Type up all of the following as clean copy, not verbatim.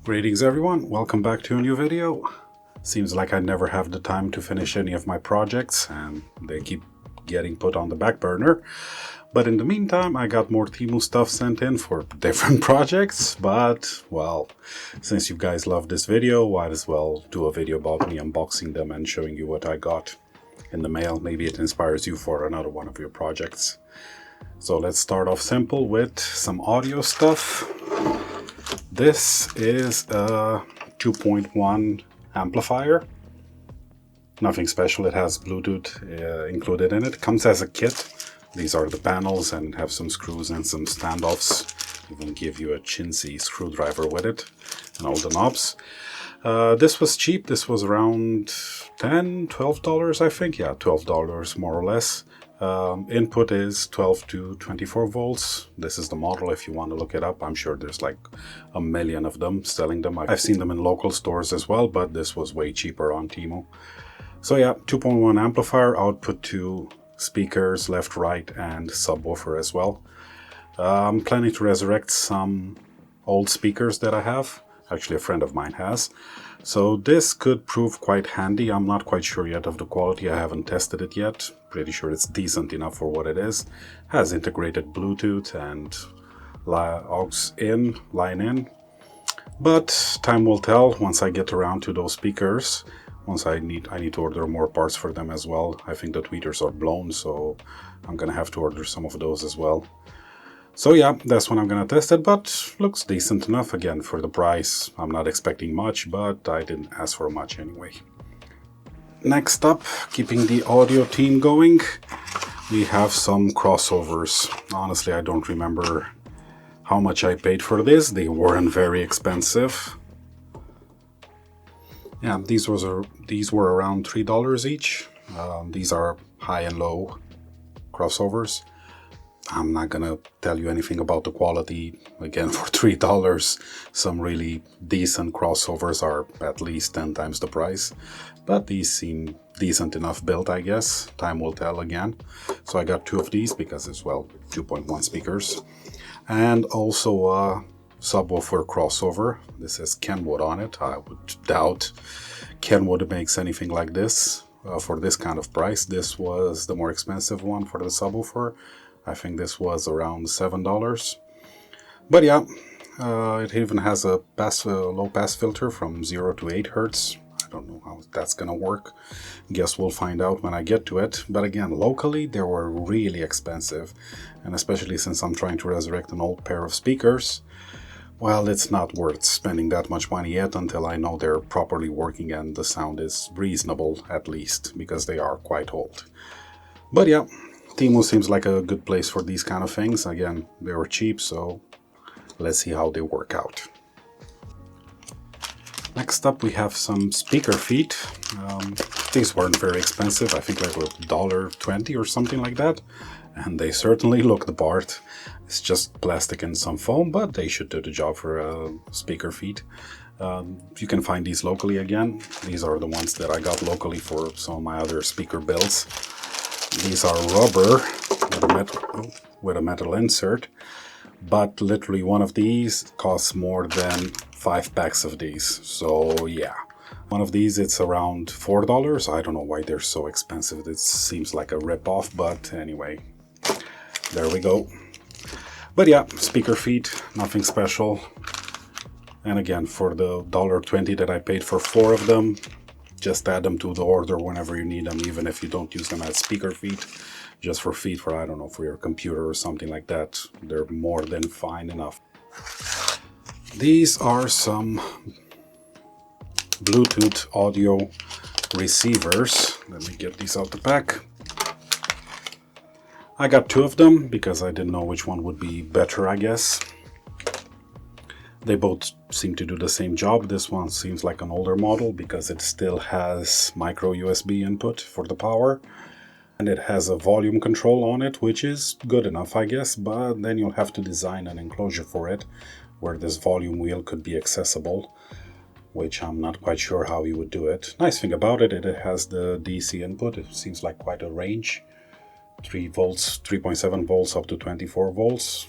Greetings everyone, welcome back to a new video. Seems like I never have the time to finish any of my projects and they keep getting put on the back burner. But in the meantime, I got more TEMU stuff sent in for different projects. But, well, since you guys love this video, might as well do a video about me unboxing them and showing you what I got in the mail. Maybe it inspires you for another one of your projects. So let's start off simple with some audio stuff. This is a 2.1 amplifier. Nothing special, it has Bluetooth included in it. Comes as a kit. These are the panels and have some screws and some standoffs. Even give you a chintzy screwdriver with it and all the knobs. This was cheap. This was around $10, $12 I think. Yeah, $12 more or less. Input is 12 to 24 volts. This is the model if you want to look it up. I'm sure there's like a million of them selling them. I've seen them in local stores as well, but this was way cheaper on TEMU. So yeah, 2.1 amplifier, output to speakers, left, right, and subwoofer as well. I'm planning to resurrect some old speakers that I have. Actually, a friend of mine has. So this could prove quite handy. I'm not quite sure yet of the quality. I haven't tested it yet. Pretty sure it's decent enough for what it is. Has integrated Bluetooth and aux in, line in. But time will tell once I get around to those speakers. Once I need to order more parts for them as well. I think the tweeters are blown, so I'm gonna have to order some of those as well. So yeah, that's when I'm gonna test it, but looks decent enough again for the price. I'm not expecting much, but I didn't ask for much anyway. Next up, keeping the audio team going, we have some crossovers. Honestly, I don't remember how much I paid for this. They weren't very expensive. Yeah, these were around $3 each. These are high and low crossovers. I'm not gonna tell you anything about the quality. Again, for $3, some really decent crossovers are at least 10 times the price. But these seem decent enough built, I guess. Time will tell again. So I got two of these because it's, well, 2.1 speakers. And also a subwoofer crossover. This has Kenwood on it. I would doubt Kenwood makes anything like this for this kind of price. This was the more expensive one for the subwoofer. I think this was around $7. But yeah, it even has a low pass filter from 0 to 8 Hertz. I don't know how that's gonna work. Guess we'll find out when I get to it. But again, locally they were really expensive. And especially since I'm trying to resurrect an old pair of speakers, well, it's not worth spending that much money yet until I know they're properly working and the sound is reasonable at least, because they are quite old. But yeah, TEMU seems like a good place for these kind of things. Again, they were cheap, so let's see how they work out. Next up, we have some speaker feet. These weren't very expensive. I think like $1.20 or something like that. And they certainly look the part. It's just plastic and some foam, but they should do the job for speaker feet. You can find these locally again. These are the ones that I got locally for some of my other speaker builds. These are rubber with a metal insert, but literally one of these costs more than 5 packs of these. So yeah, one of these it's around $4. I don't know why they're so expensive. It seems like a rip-off, but anyway, there we go. But yeah, speaker feet, nothing special. And again, for the $1.20 that I paid for 4 of them, just add them to the order whenever you need them, even if you don't use them as speaker feet. Just for feet for, I don't know, for your computer or something like that. They're more than fine enough. These are some Bluetooth audio receivers. Let me get these out the pack. I got 2 of them because I didn't know which one would be better, I guess. They both seem to do the same job. This one seems like an older model because it still has micro USB input for the power. And it has a volume control on it, which is good enough, I guess. But then you'll have to design an enclosure for it where this volume wheel could be accessible, which I'm not quite sure how you would do it. Nice thing about it, it has the DC input. It seems like quite a range. 3 volts, 3.7 volts up to 24 volts.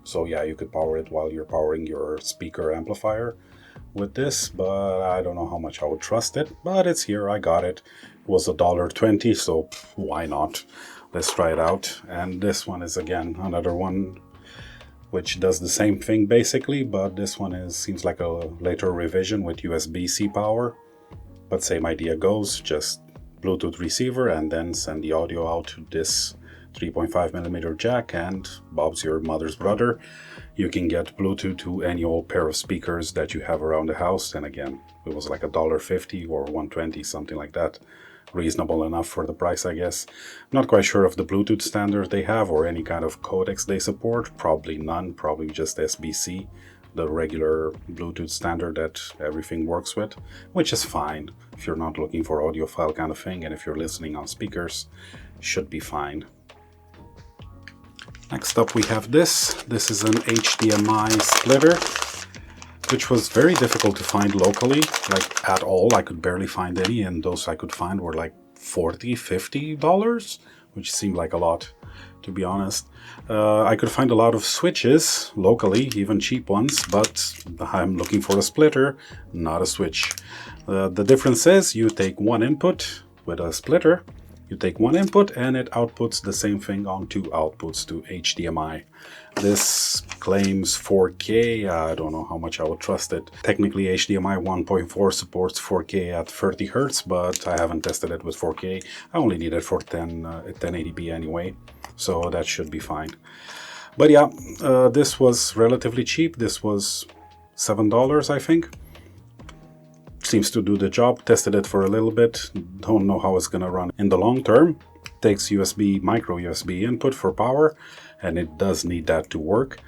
So yeah, you could power it while you're powering your speaker amplifier with this, but I don't know how much I would trust it. But it's here, I got it. It was $1.20, so why not? Let's try it out. And this one is again another one which does the same thing basically, but this one seems like a later revision with USB-C power. But same idea goes, just Bluetooth receiver and then send the audio out to this 3.5mm jack, and Bob's your mother's brother. You can get Bluetooth to any old pair of speakers that you have around the house. And again, it was like $1.50 or $1.20, something like that. Reasonable enough for the price, I guess. Not quite sure of the Bluetooth standard they have or any kind of codecs they support. Probably none, probably just SBC, the regular Bluetooth standard that everything works with, which is fine if you're not looking for audiophile kind of thing, and if you're listening on speakers, should be fine. Next up we have this. This is an HDMI splitter, which was very difficult to find locally, like at all. I could barely find any, and those I could find were like $40, $50, which seemed like a lot, to be honest. I could find a lot of switches locally, even cheap ones, but I'm looking for a splitter, not a switch. The difference is you take one input with a splitter, you take one input and it outputs the same thing on two outputs to HDMI. This claims 4K, I don't know how much I would trust it. Technically HDMI 1.4 supports 4K at 30 Hz, but I haven't tested it with 4K. I only need it for 1080p anyway, so that should be fine. But yeah, this was relatively cheap. This was $7, I think. Seems to do the job. Tested it for a little bit. Don't know how it's gonna run in the long term. Takes USB, micro USB input for power, and it does need that to work.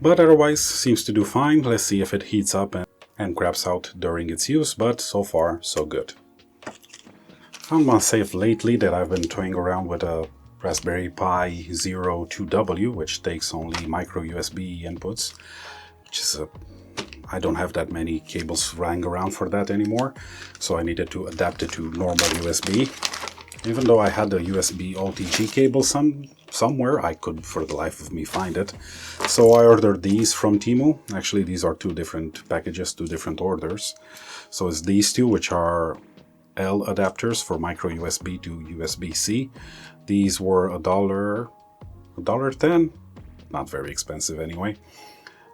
But otherwise seems to do fine. Let's see if it heats up and craps out during its use, but so far so good. Found myself lately that I've been toying around with a Raspberry Pi 02W, which takes only micro USB inputs, which is I don't have that many cables lying around for that anymore, so I needed to adapt it to normal USB. Even though I had a USB OTG cable somewhere, I could for the life of me find it. So I ordered these from TEMU. Actually, these are two different packages, two different orders. So it's these two, which are L adapters for micro USB to USB-C. These were $1.10, not very expensive anyway.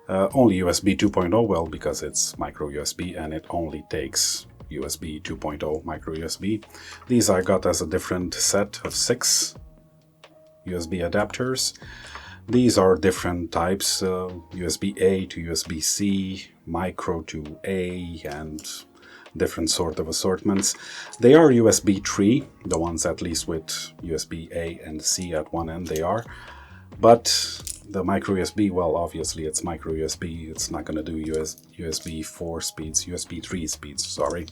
Only USB 2.0, well, because it's micro USB and it only takes USB 2.0 micro USB. These I got as a different set of 6 USB adapters. These are different types, USB-A to USB-C, micro to A, and different sort of assortments. They are USB 3, the ones at least with USB-A and C at one end they are. But the micro USB, well, obviously it's micro USB. It's not going to do USB 4 speeds, USB 3 speeds, sorry.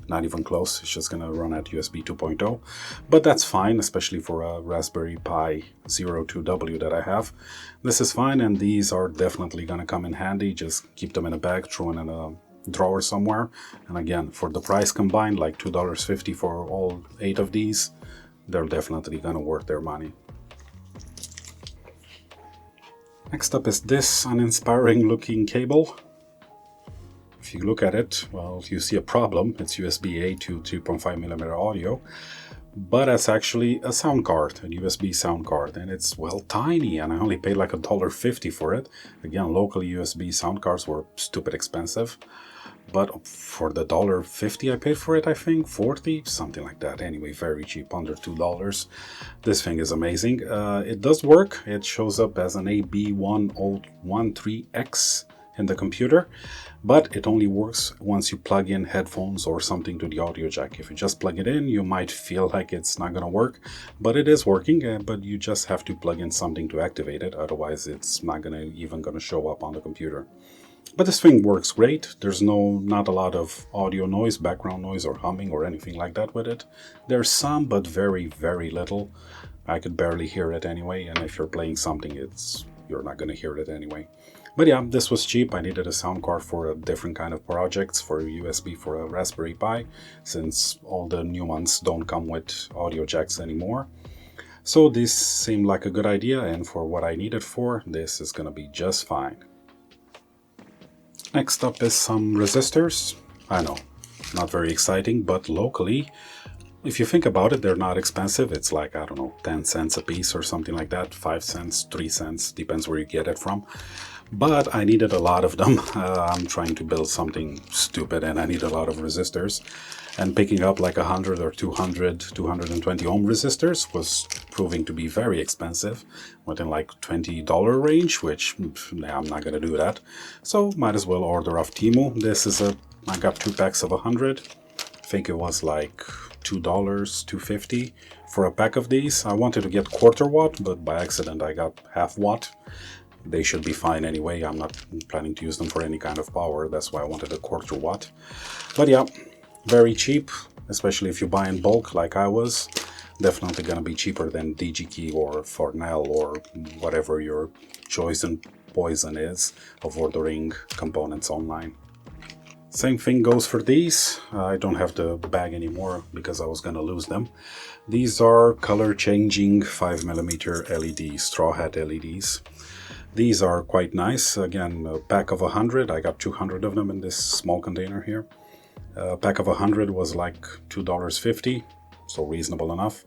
Not even close. It's just going to run at USB 2.0. But that's fine, especially for a Raspberry Pi 02W that I have. This is fine, and these are definitely going to come in handy. Just keep them in a bag, throw them in a drawer somewhere. And again, for the price combined, like $2.50 for all 8 of these, they're definitely going to worth their money. Next up is this uninspiring looking cable. If you look at it, well, you see a problem. It's USB-A to 3.5mm audio, but it's actually a sound card, a USB sound card, and it's, well, tiny, and I only paid like $1.50 for it. Again, local USB sound cards were stupid expensive, but for the $1.50 I paid for it, I think, 40, something like that. Anyway, very cheap, under $2. This thing is amazing. It does work. It shows up as an AB1013X in the computer, but it only works once you plug in headphones or something to the audio jack. If you just plug it in, you might feel like it's not gonna work, but it is working, but you just have to plug in something to activate it, otherwise it's not even gonna show up on the computer. But this thing works great. There's not a lot of audio noise, background noise or humming or anything like that with it. There's some, but very, very little. I could barely hear it anyway, and if you're playing something, you're not gonna hear it anyway. But yeah, this was cheap. I needed a sound card for a different kind of projects, for USB for a Raspberry Pi, since all the new ones don't come with audio jacks anymore. So this seemed like a good idea, and for what I need it for, this is gonna be just fine. Next up is some resistors. I know, not very exciting, but locally, if you think about it, they're not expensive. It's like, I don't know, 10 cents a piece or something like that, 5 cents, 3 cents, depends where you get it from. But I needed a lot of them. I'm trying to build something stupid and I need a lot of resistors. And picking up like 100 or 200, 220 ohm resistors was proving to be very expensive, within like $20 range, which I'm not gonna do that. So might as well order off TEMU. This is I got 2 packs of 100. I think it was like $2, $2.50 for a pack of these. I wanted to get quarter watt, but by accident I got half watt. They should be fine anyway. I'm not planning to use them for any kind of power. That's why I wanted a quarter watt. But yeah, very cheap, especially if you buy in bulk like I was. Definitely gonna be cheaper than DigiKey or Farnell or whatever your choice and poison is of ordering components online. Same thing goes for these. I don't have the bag anymore because I was gonna lose them. These are color changing 5mm LEDs, straw hat LEDs. These are quite nice. Again, a pack of 100. I got 200 of them in this small container here. A pack of 100 was like $2.50, so reasonable enough.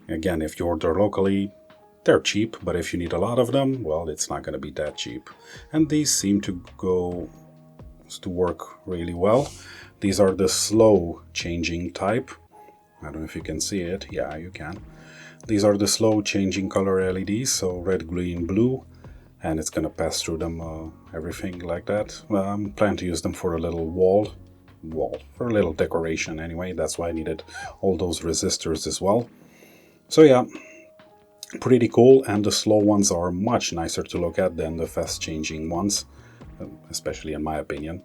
Again, if you order locally, they're cheap, but if you need a lot of them, well, it's not going to be that cheap. And these seem to work really well. These are the slow changing type. I don't know if you can see it. Yeah, you can. These are the slow changing color LEDs, so red, green, blue. And it's gonna pass through them, everything like that. I'm planning to use them for a little wall, for a little decoration anyway. That's why I needed all those resistors as well. So yeah, pretty cool, and the slow ones are much nicer to look at than the fast changing ones, especially in my opinion.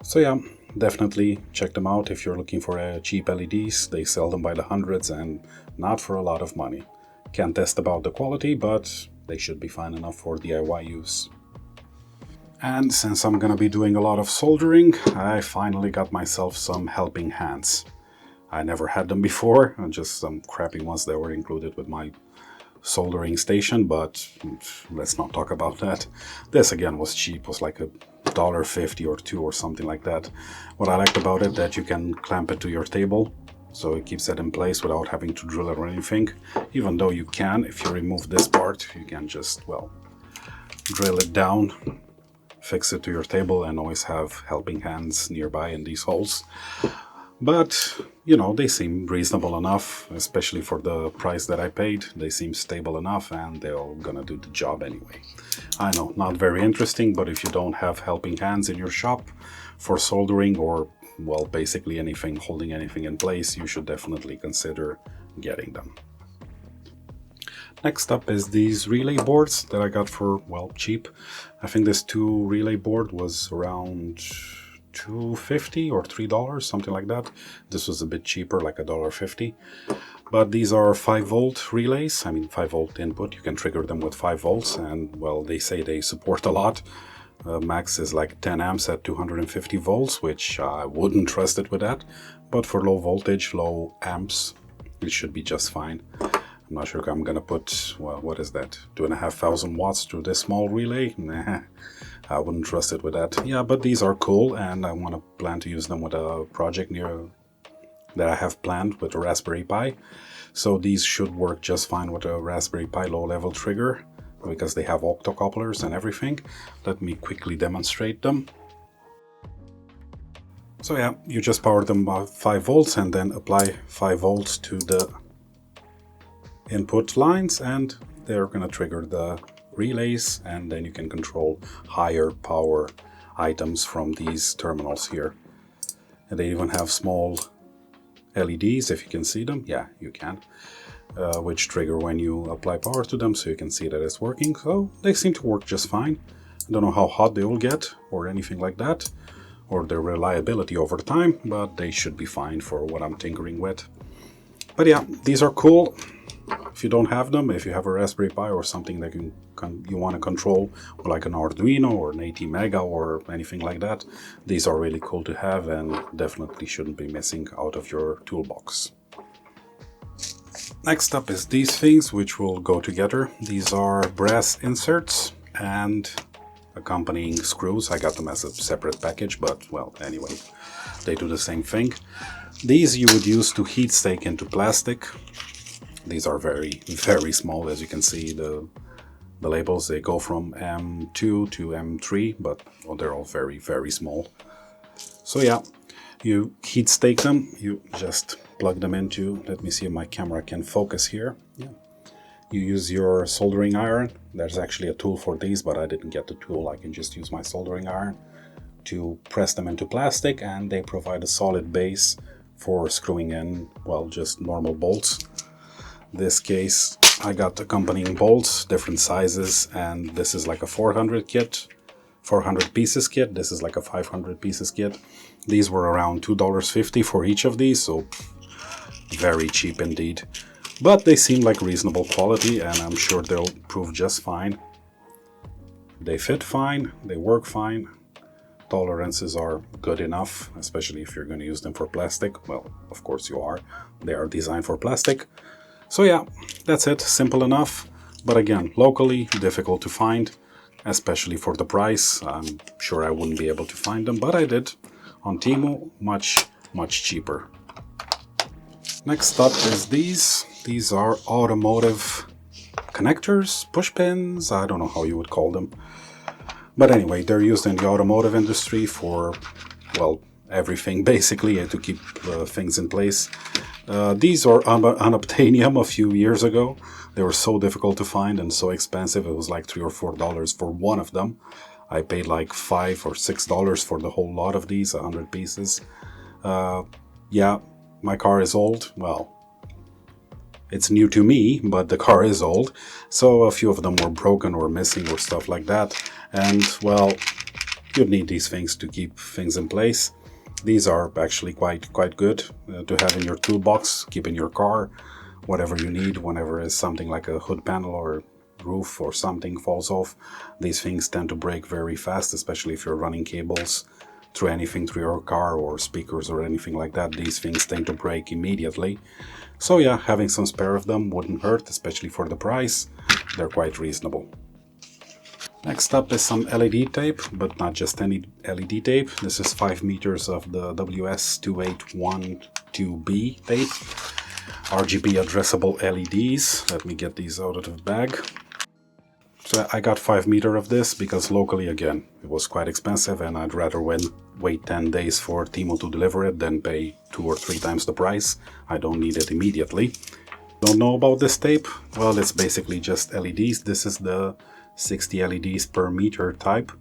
So yeah, definitely check them out if you're looking for cheap LEDs. They sell them by the hundreds and not for a lot of money. Can't test about the quality, but they should be fine enough for DIY use. And since I'm gonna be doing a lot of soldering, I finally got myself some helping hands. I never had them before, just some crappy ones that were included with my soldering station, but let's not talk about that. This again was cheap, was like $1.50 or $2 or something like that. What I liked about it, that you can clamp it to your table, so it keeps it in place without having to drill it or anything. Even though you can, if you remove this part, you can just, well, drill it down, fix it to your table, and always have helping hands nearby in these holes. But, you know, they seem reasonable enough, especially for the price that I paid. They seem stable enough, and they're gonna do the job anyway. I know, not very interesting, but if you don't have helping hands in your shop for soldering or, well, basically anything, holding anything in place, you should definitely consider getting them. Next up is these relay boards that I got for, well, cheap. I think this 2 relay board was around $2.50 or $3, something like that. This was a bit cheaper, like $1.50. But these are 5-volt relays. I mean, 5-volt input. You can trigger them with 5 volts, and, well, they say they support a lot. Max is like 10 amps at 250 volts, which I wouldn't trust it with that. But for low voltage, low amps, it should be just fine. I'm not sure if I'm gonna put, well, what is that, 2,500 watts through this small relay? Nah, I wouldn't trust it with that. Yeah, but these are cool, and I want to plan to use them with a project that I have planned with a Raspberry Pi. So these should work just fine with a Raspberry Pi low-level trigger, because they have octocouplers and everything. Let me quickly demonstrate them. So yeah, you just power them by 5 volts and then apply 5 volts to the input lines, and they're gonna trigger the relays, and then you can control higher power items from these terminals here. And they even have small LEDs, if you can see them. Yeah, you can. Which trigger when you apply power to them, so you can see that it's working. So they seem to work just fine. I don't know how hot they will get or anything like that, or their reliability over time, but they should be fine for what I'm tinkering with. But yeah, these are cool. If you don't have them, if you have a Raspberry Pi or something that you want to control, like an Arduino or an ATmega or anything like that, these are really cool to have and definitely shouldn't be missing out of your toolbox. Next up is these things, which will go together. These are brass inserts and accompanying screws. I got them as a separate package, but well, anyway, they do the same thing. These you would use to heat stake into plastic. These are very, very small. As you can see, the labels, they go from M2 to M3, but well, they're all very, very small. So yeah, you heat stake them. You just plug them into, let me see if my camera can focus here. Yeah. You use your soldering iron. There's actually a tool for these, but I didn't get the tool. I can just use my soldering iron to press them into plastic, and they provide a solid base for screwing in, well, just normal bolts. This case, I got accompanying bolts, different sizes, and this is like a 400 pieces kit. This is like a 500 pieces kit. These were around $2.50 for each of these, so very cheap indeed. But they seem like reasonable quality, and I'm sure they'll prove just fine. They fit fine, they work fine. Tolerances are good enough, especially if you're going to use them for plastic. Well, of course you are. They are designed for plastic. So yeah, that's it. Simple enough. But again, locally difficult to find, especially for the price. I'm sure I wouldn't be able to find them, but I did. On TEMU, much cheaper. Next up is these. These are automotive connectors, push pins, I don't know how you would call them. But anyway, they're used in the automotive industry for, well, everything basically, to keep things in place. These are unobtainium a few years ago. They were so difficult to find and so expensive. It was like $3 or $4 for one of them. I paid like $5 or $6 for the whole lot of these, 100 pieces. Yeah, my car is old. Well, it's new to me, but the car is old. So a few of them were broken or missing or stuff like that. And well, you'd need these things to keep things in place. These are actually quite good to have in your toolbox, keep in your car, whatever you need, whenever is something like a hood panel or roof or something falls off. These things tend to break very fast, especially if you're running cables through anything through your car or speakers or anything like that. These things tend to break immediately. So yeah, having some spare of them wouldn't hurt, especially for the price. They're quite reasonable. Next up is some LED tape, but not just any LED tape. This is 5 meters of the WS2812B tape. RGB addressable LEDs. Let me get these out of the bag. So I got 5 meters of this because locally, again, it was quite expensive, and I'd rather wait 10 days for TEMU to deliver it than pay 2 or 3 times the price. I don't need it immediately. Don't know about this tape? Well, it's basically just LEDs. This is the 60 LEDs per meter type.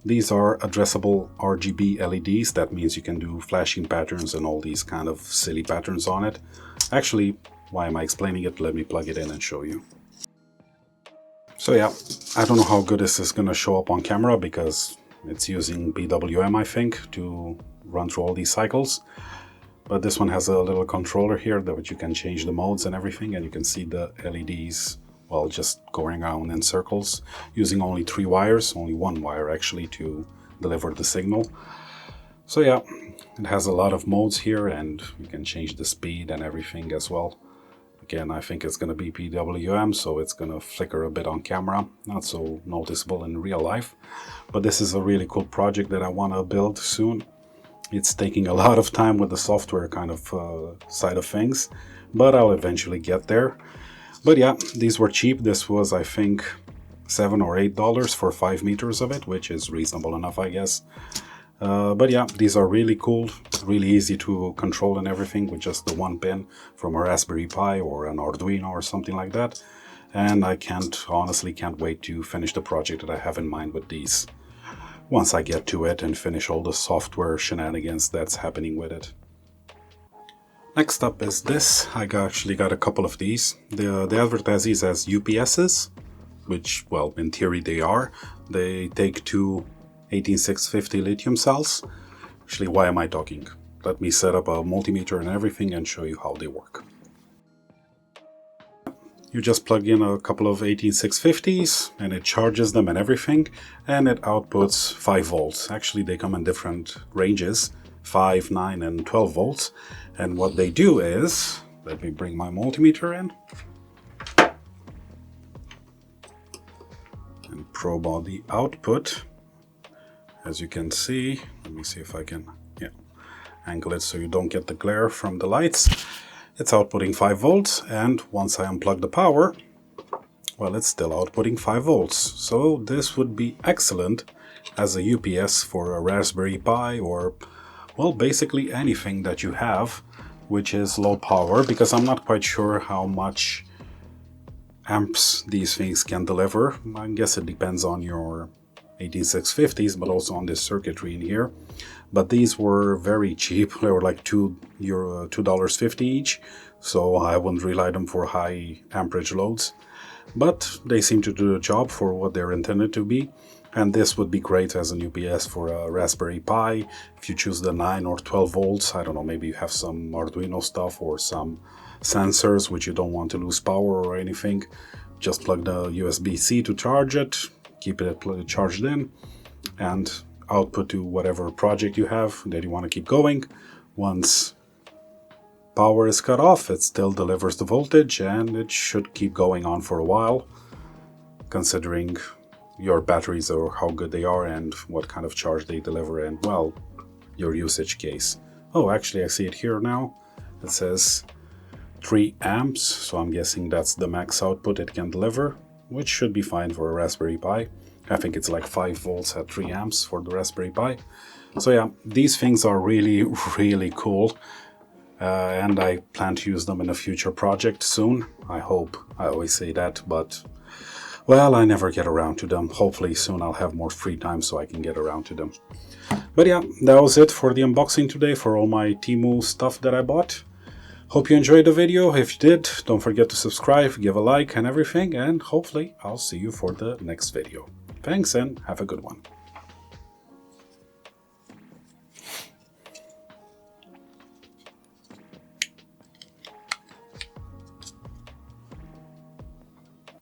These are addressable RGB LEDs. That means you can do flashing patterns and all these kind of silly patterns on it. Actually, why am I explaining it? Let me plug it in and show you. So yeah, I don't know how good this is gonna show up on camera because it's using PWM, I think, to run through all these cycles. But this one has a little controller here that you can change the modes and everything, and you can see the LEDs, well, just going around in circles, using only 3 wires, only 1 wire actually, to deliver the signal. So yeah, it has a lot of modes here, and you can change the speed and everything as well. Again, I think it's going to be PWM, so it's going to flicker a bit on camera, not so noticeable in real life. But this is a really cool project that I want to build soon. It's taking a lot of time with the software kind of side of things, but I'll eventually get there. But yeah, these were cheap. This was, I think, $7 or $8 for 5 meters of it, which is reasonable enough, I guess. But yeah, these are really cool, really easy to control and everything with just the 1 pin from a Raspberry Pi or an Arduino or something like that. And I honestly can't wait to finish the project that I have in mind with these, once I get to it and finish all the software shenanigans that's happening with it. Next up is this. I actually got a couple of these. They advertise these as UPSs, which, well, in theory they are. They take 2 18650 lithium cells. Actually, why am I talking? Let me set up a multimeter and everything and show you how they work. You just plug in a couple of 18650s and it charges them and everything, and it outputs 5 volts. Actually, they come in different ranges, 5, 9 and 12 volts. And what they do is, Let me bring my multimeter in and probe on the output. As you can see, let me see if I can angle it so you don't get the glare from the lights. It's outputting 5 volts, and once I unplug the power, well, it's still outputting 5 volts. So this would be excellent as a UPS for a Raspberry Pi, or, well, basically anything that you have which is low power, because I'm not quite sure how much amps these things can deliver. I guess it depends on your 18650s, but also on this circuitry in here. But these were very cheap. They were like $2.50 each, so I wouldn't rely them for high amperage loads. But they seem to do the job for what they're intended to be. And this would be great as an UPS for a Raspberry Pi. If you choose the 9 or 12 volts, I don't know, maybe you have some Arduino stuff or some sensors which you don't want to lose power or anything. Just plug the USB-C to charge it, keep it charged in, and output to whatever project you have that you want to keep going. Once power is cut off, it still delivers the voltage, and it should keep going on for a while, considering your batteries or how good they are and what kind of charge they deliver, and, well, your usage case. Oh, actually I see it here now. It says 3 amps, so I'm guessing that's the max output it can deliver, which should be fine for a Raspberry Pi. I think it's like 5 volts at 3 amps for the Raspberry Pi. So yeah, these things are really, really cool. And I plan to use them in a future project soon. I hope. I always say that, but, well, I never get around to them. Hopefully soon I'll have more free time so I can get around to them. But yeah, that was it for the unboxing today for all my TEMU stuff that I bought. Hope you enjoyed the video. If you did, don't forget to subscribe, give a like and everything, and hopefully I'll see you for the next video. Thanks and have a good one.